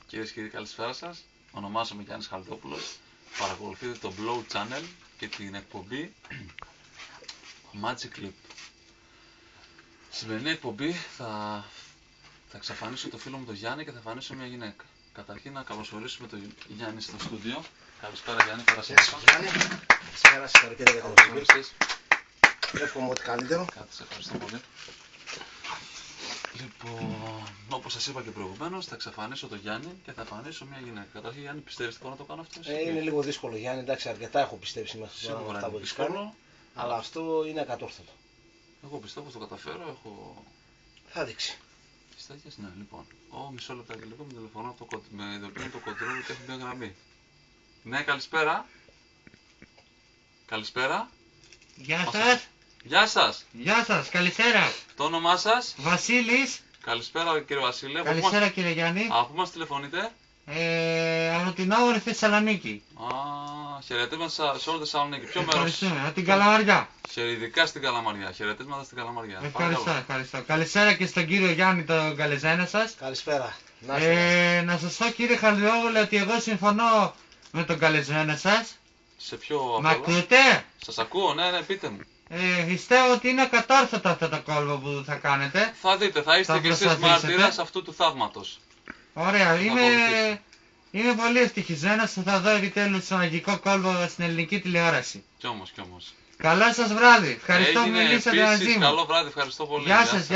Κυρίες και κύριοι, καλησπέρα σας. Ονομάζομαι Γιάννης Χαλδόπουλος. Παρακολουθείτε το Blow Channel και την εκπομπή Magic Clip. Στη σημερινή εκπομπή θα εξαφανίσω το φίλο μου τον Γιάννη και θα εμφανίσω μια γυναίκα. Καταρχήν να καλωσορίσουμε τον Γιάννη στο στούντιο. Καλησπέρα Γιάννη, Γεια Γιάννη. Καλησπέρα, συγχαρητήρια για την εκπομπή. Εύχομαι ό,τι καλύτερο. Κάτσε, ευχαριστώ πολύ. Λοιπόν, όπως σας είπα και προηγουμένως, θα εξαφανίσω τον Γιάννη και θα εμφανίσω μια γυναίκα. Καταρχήν, Γιάννη, πιστεύεις ότι μπορώ να το κάνω αυτό? Είναι λίγο δύσκολο, Γιάννη. Εντάξει, αρκετά έχω πιστέψει μέχρι τώρα αυτά που έχεις κάνει. Αλλά αυτό είναι ακατόρθωτο. Εγώ πιστεύω ότι το καταφέρω. Έχω. Θα δείξει. Πιστάκιες, ναι, λοιπόν. Μισό λεπτάκι λίγο με τηλεφωνώ με ειδοποιούν το κοντρόλ και έχω μια γραμμή. Ναι, καλησπέρα. Καλησπέρα. Γεια σας. Γεια σας. Γεια σας, καλησπέρα. Το όνομά σας? Βασίλης. Καλησπέρα κύριε Βασίλη. Καλησπέρα κύριε Γιάννη. Από πού μας τηλεφωνείτε? Από την Άγορη Θεσσαλονίκη. Χαιρετίσματα σε όλη τη Θεσσαλονίκη. Ποιο μέρος? Ευχαριστούμε, από την Καλαμαριά. Ειδικά στην Καλαμαριά. Χαιρετίσματα στην Καλαμαριά. Ευχαριστώ. Καλησπέρα και στον κύριο Γιάννη τον καλεσμένο σας. Καλησπέρα. Να σας πω κύριε Χαλδιόγλου ότι εγώ συμφωνώ με τον καλεσμένο σας. Σε ποιο? Μ' ακούτε? Σας ακούω, ναι, πείτε μου. Πιστεύω ότι είναι κατόρθωτο αυτό το κόλπο που θα κάνετε. Θα δείτε, θα είστε κι εσείς μάρτυρας αυτού του θαύματος. Ωραία, είμαι πολύ ευτυχισμένος που θα δω επιτέλους τον μαγικό κόλπο στην ελληνική τηλεόραση. Κι όμως. Καλό σας βράδυ. Ευχαριστώ που μιλήσατε μαζί μου. Καλό βράδυ, ευχαριστώ πολύ. Γεια σας.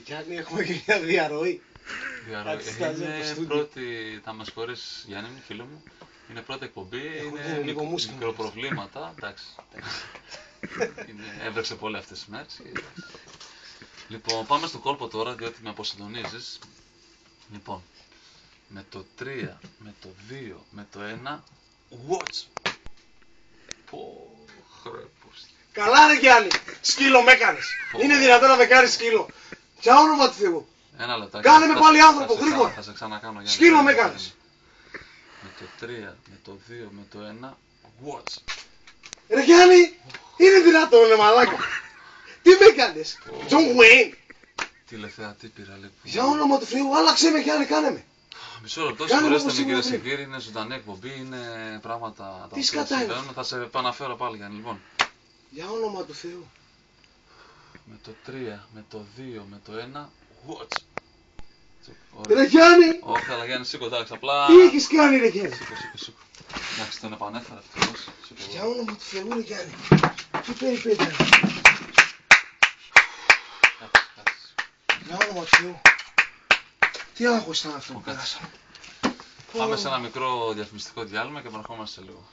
Γιάννη, έχουμε και μια διαρροή. Είναι πρώτη, θα μας χωρίσεις Γιάννη μου, φίλο μου. Είναι πρώτη εκπομπή, είναι μικροπροβλήματα, εντάξει. Έβρεξε πολύ αυτές τις μέρες. Λοιπόν, πάμε στο κόλπο τώρα, διότι με αποσυντονίζεις. Λοιπόν, με το 3, με το 2, με το 1, watch! Πω, χρέπος. Καλά ρε Γιάννη, σκύλο με έκανες. Είναι δυνατόν να με κάνεις σκύλο? Για όνομα του Θεού. Ένα λεπτάκι. Κάνε με πάλι άνθρωπο, γρήγορα. Θα σε ξανακάνω Γιάννη. Σκύλο με έκανες. Με το 3, με το 2, με το 1, watch! Ρε Γιάννη, είναι δυνατόν ρε μαλάκα? Τι με έκανες? John Wayne. Τηλεθεατή πήρα λοιπόν. Για όνομα του Θεού, άλλαξε με Γιάννη, κάνε με. Μισό λεπτό, συγχωρέστε με κύριε Σιγκύρη, είναι ζωντανή εκπομπή, είναι πράγματα τα οποία συμβαίνουν. Θα σε επαναφέρω πάλι Γιάννη, λοιπόν. Για όνομα του Θεού. Με το 3, με το 2, με το 1, watch! Ρε Γιάννη! Όχι, αλλά Γιάννη, σήκω, εντάξει, απλά. Τι έχεις κάνει ρε Γιάννη? Σήκω. Εντάξει, τον επανέφερα ευτυχώς. Για όνομα του Θεού ρε Γιάννη. Τι περιπέτεια. Για όνομα του Θεού. Τι άγχος ήταν αυτό που πέρασαμε. Πάμε σε ένα μικρό διαφημιστικό διάλειμμα και επανερχόμαστε σε λίγο.